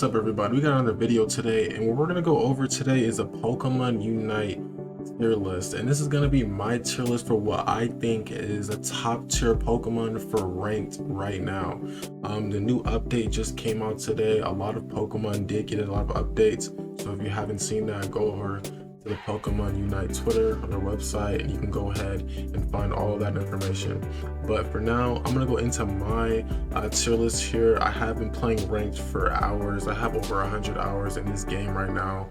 What's up, everybody? We got another video today, and what we're gonna go over today is a Pokemon Unite tier list, and this is gonna be my tier list for what I think is a top tier Pokemon for ranked right now. The new update just came out today. A lot of Pokemon did get a lot of updates, so if you haven't seen that, go over to the Pokemon Unite Twitter on their website, and you can go ahead and find all of that information. But for now, I'm gonna go into my tier list here. I have been playing ranked for hours. I have over 100 hours in this game right now,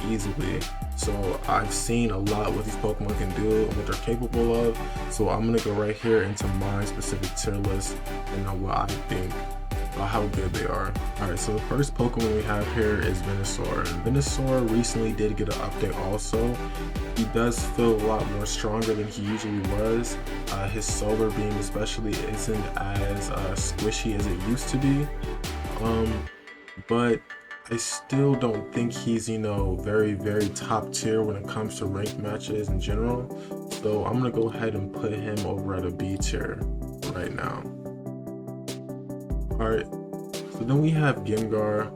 easily. So I've seen a lot what these Pokemon can do and what they're capable of. So I'm gonna go right here into my specific tier list and know what I think how good they are. Alright, so the first Pokemon we have here is Venusaur. And Venusaur recently did get an update also. He does feel a lot more stronger than he usually was. His Solar Beam especially isn't as squishy as it used to be. But I still don't think he's, very top tier when it comes to ranked matches in general. So I'm gonna go ahead and put him over at a B tier right now. Alright, so then we have Gengar.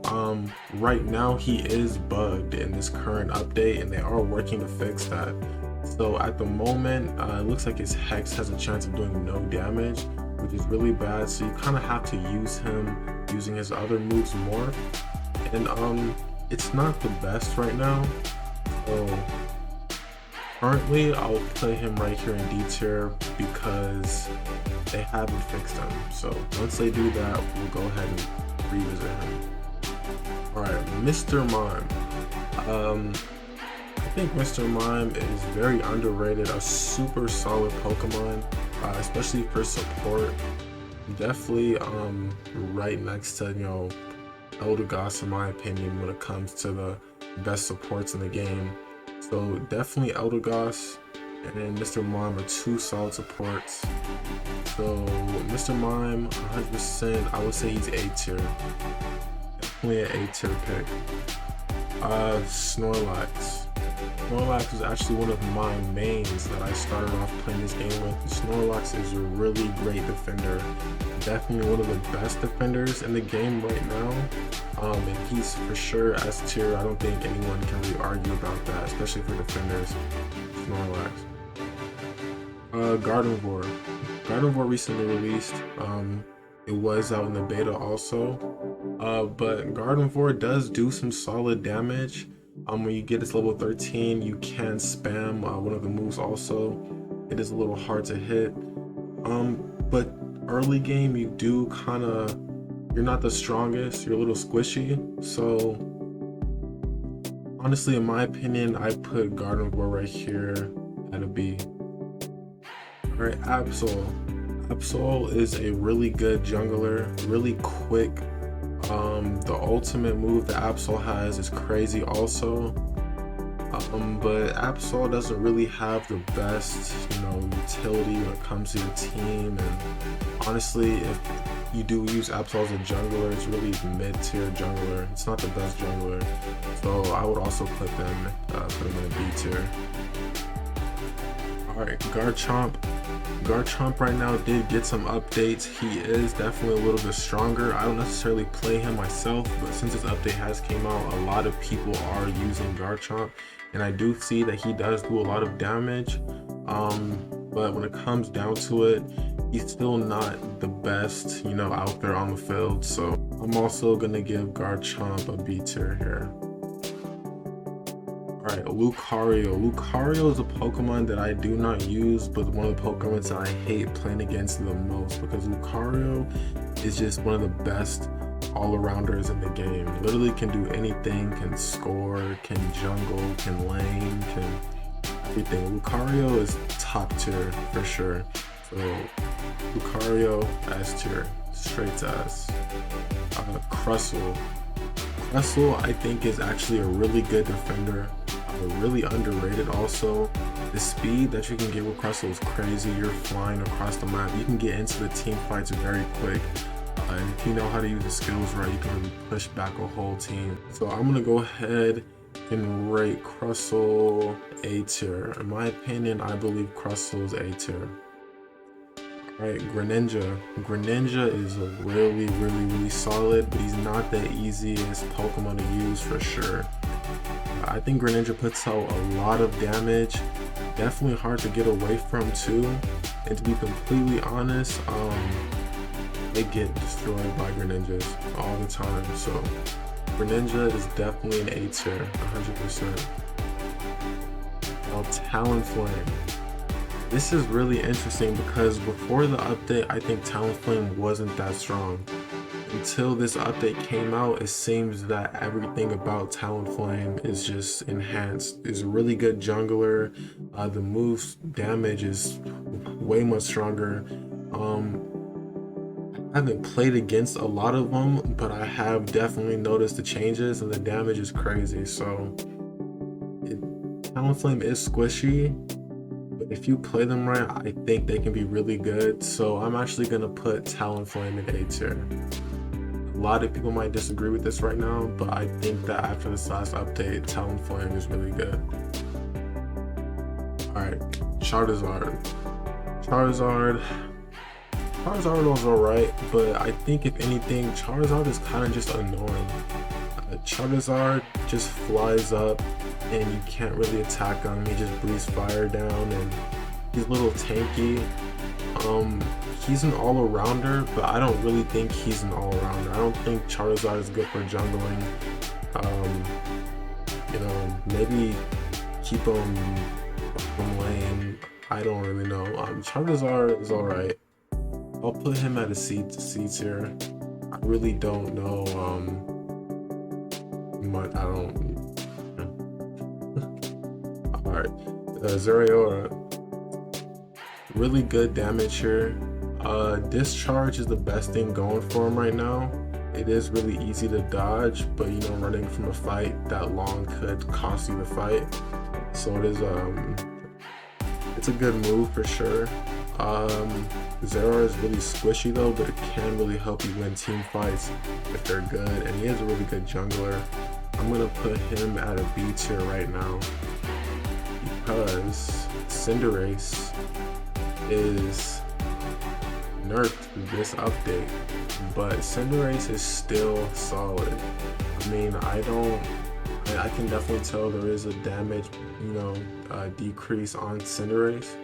Right now he is bugged in this current update, and they are working to fix that. So at the moment, it looks like his Hex has a chance of doing no damage, which is really bad. So you kind of have to use him using his other moves more. And it's not the best right now. So currently, I'll put him right here in D tier because they haven't fixed him. So once they do that, we'll go ahead and revisit him. Alright, Mr. Mime. I think Mr. Mime is very underrated, a super solid Pokemon, especially for support. Definitely right next to, Eldegoss in my opinion when it comes to the best supports in the game. So definitely Eldegoss and Mr. Mime are two solid supports. So Mr. Mime, 100%, I would say he's A tier. Definitely an A tier pick. Snorlax. Snorlax is actually one of my mains that I started off playing this game with. Snorlax is a really great defender. Definitely one of the best defenders in the game right now. And he's for sure S tier. I don't think anyone can really argue about that, especially for defenders. Snorlax. Gardevoir. Gardevoir recently released. It was out in the beta also. But Gardevoir does do some solid damage. When you get its level 13, you can spam one of the moves also. It is a little hard to hit. But early game, you're not the strongest, you're a little squishy. So honestly, in my opinion, I put Gardevoir right here at a B. Alright, Absol. Absol is a really good jungler, really quick. The ultimate move that Absol has is crazy also. But Absol doesn't really have the best, utility when it comes to your team. And honestly, if you do use Absol as a jungler, it's really mid-tier jungler. It's not the best jungler. So I would also put him in a B tier. Alright, Garchomp. Garchomp right now did get some updates. He is definitely a little bit stronger. I don't necessarily play him myself, but since this update has came out, a lot of people are using Garchomp, and I do see that he does do a lot of damage. But when it comes down to it, he's still not the best, out there on the field. So I'm also gonna give Garchomp a B tier here. Alright, Lucario. Lucario is a Pokemon that I do not use, but one of the Pokemon that I hate playing against the most, because Lucario is just one of the best all-arounders in the game. Literally can do anything, can score, can jungle, can lane, can everything. Lucario is top tier for sure. So Lucario S tier, straight to S. Crustal. Crustal I think is actually a really good defender. Really underrated also. The speed that you can get with Crustal is crazy. You're flying across the map. You can get into the team fights very quick. And if you know how to use the skills right, you can really push back a whole team. So I'm gonna go ahead and rate Crustal A tier. In my opinion, I believe Crustal is A tier. Right, Greninja. Greninja is really solid, but he's not the easiest Pokemon to use for sure. I think Greninja puts out a lot of damage. Definitely hard to get away from too. And to be completely honest, they get destroyed by Greninjas all the time. So Greninja is definitely an A tier, 100%. Now Talonflame. This is really interesting because before the update, I think Talonflame wasn't that strong. Until this update came out, it seems that everything about Talonflame is just enhanced. It's a really good jungler. The move's damage is way much stronger. I haven't played against a lot of them, but I have definitely noticed the changes and the damage is crazy. So Talonflame is squishy. If you play them right, I think they can be really good. So I'm actually gonna put Talonflame in A tier. A lot of people might disagree with this right now, but I think that after this last update, Talonflame is really good. Alright, Charizard. Charizard was alright, but I think if anything, Charizard is kind of just annoying. Charizard just flies up and you can't really attack him. He just breathes fire down and he's a little tanky. He's an all-arounder, but I don't really think he's an all-arounder. I don't think Charizard is good for jungling. You know, maybe keep him from lane. I don't really know. Charizard is alright. I'll put him at a C tier. I really don't know much. I don't. Alright, Zeraora. Really good damage here. Discharge is the best thing going for him right now. It is really easy to dodge, but you know, running from a fight that long could cost you the fight. So it is it's a good move for sure. Zeraora is really squishy though, but it can really help you win team fights if they're good, and he is a really good jungler. I'm gonna put him at a B tier right now because Cinderace is nerfed this update, but Cinderace is still solid. I mean, I can definitely tell there is a damage, you know, decrease on Cinderace,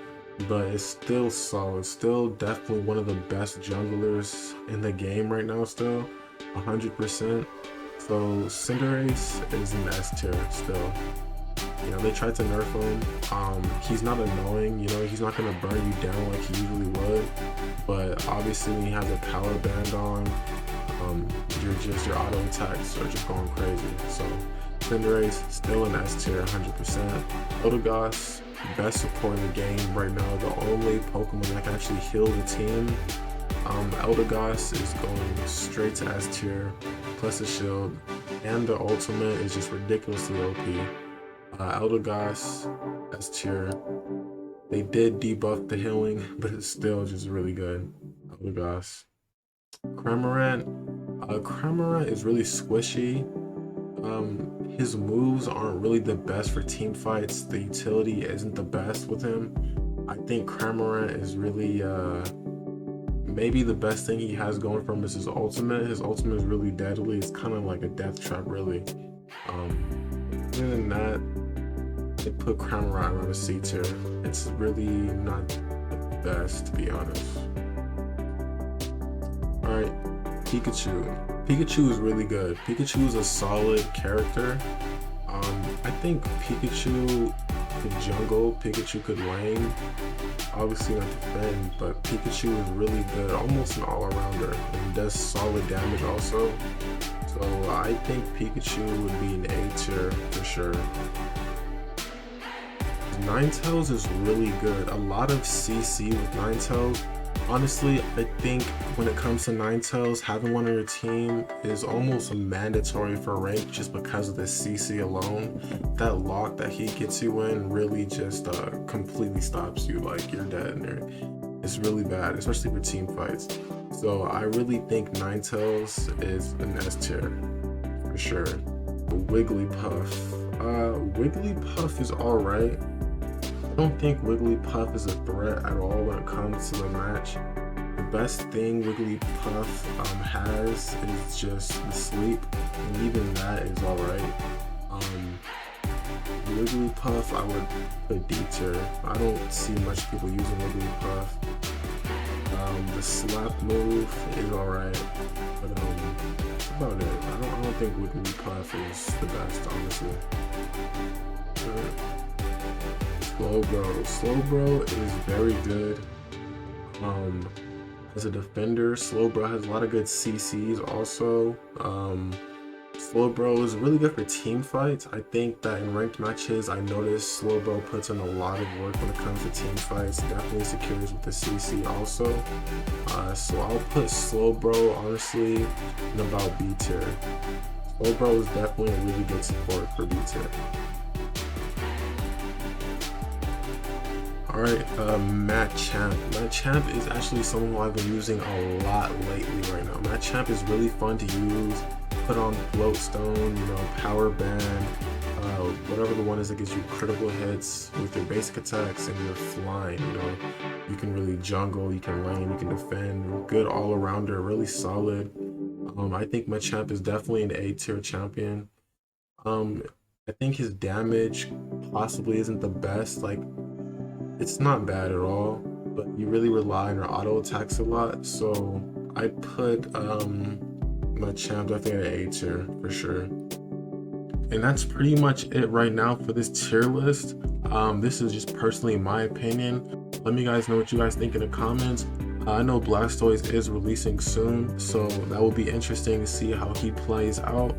but it's still solid. Still definitely one of the best junglers in the game right now, still 100%. So Cinderace is an S tier still. You know, they tried to nerf him. He's not annoying, you know, he's not gonna burn you down like he usually would, but obviously when he has a power band on, your auto attacks are just going crazy. So Cinderace still an S tier, 100%. Eldegoss, best support in the game right now, the only Pokemon that can actually heal the team. Eldegoss is going straight to S tier, plus a shield, and the ultimate is just ridiculously OP. Eldegoss, S tier. They did debuff the healing, but it's still just really good. Eldegoss. Cramorant. Cramorant is really squishy. His moves aren't really the best for team fights. The utility isn't the best with him. I think Cramorant is really maybe the best thing he has going for him is his ultimate. His ultimate is really deadly. It's kind of like a death trap, really. Other than that, they put Cramorant around a C tier. It's really not the best, to be honest. Alright, Pikachu. Pikachu is really good. Pikachu is a solid character. I think Pikachu could jungle, Pikachu could lane, obviously not defend, but Pikachu is really good, almost an all-arounder, and does solid damage also. So I think Pikachu would be an A tier for sure. Ninetales is really good. A lot of CC with Ninetales. Honestly, I think when it comes to Ninetales, having one on your team is almost mandatory for rank just because of the CC alone. That lock that he gets you in really just completely stops you, like you're dead. It's really bad, especially for team fights. So I really think Ninetales is an S tier for sure. Wigglypuff. Wigglypuff is alright. I don't think Wigglypuff is a threat at all when it comes to the match. best thing Wigglypuff has is just the sleep, and even that is alright. Wigglypuff I would put D tier. I don't see much people using Wigglypuff. The slap move is alright, but that's about it. I don't think Wigglypuff is the best, honestly. Slowbro is very good. As a defender, Slowbro has a lot of good CCs also. Slowbro is really good for team fights. I think that in ranked matches, I noticed Slowbro puts in a lot of work when it comes to team fights. Definitely secures with the CC also. So I'll put Slowbro honestly in about B tier. Slowbro is definitely a really good support for B tier. Alright, Machamp. Machamp is actually someone who I've been using a lot lately right now. Machamp is really fun to use. Put on Floatstone, you know, Power Band, whatever the one is that gives you critical hits with your basic attacks, and you're flying, you know. You can really jungle, you can lane, you can defend. Good all-arounder, really solid. I think Machamp is definitely an A tier champion. I think his damage possibly isn't the best. Like, it's not bad at all, but you really rely on your auto attacks a lot. So I put Machamp definitely at A tier for sure. And that's pretty much it right now for this tier list. This is just personally my opinion. Let me guys know what you guys think in the comments. I know Blastoise is releasing soon, so that will be interesting to see how he plays out.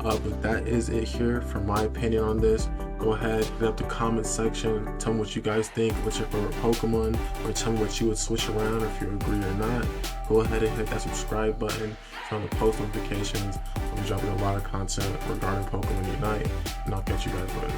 But that is it here for my opinion on this. Go ahead, hit up the comment section, tell me what you guys think, what's your favorite Pokemon, or tell me what you would switch around if you agree or not. Go ahead and hit that subscribe button, turn on the post notifications. I'm dropping a lot of content regarding Pokemon Unite, and I'll catch you guys later.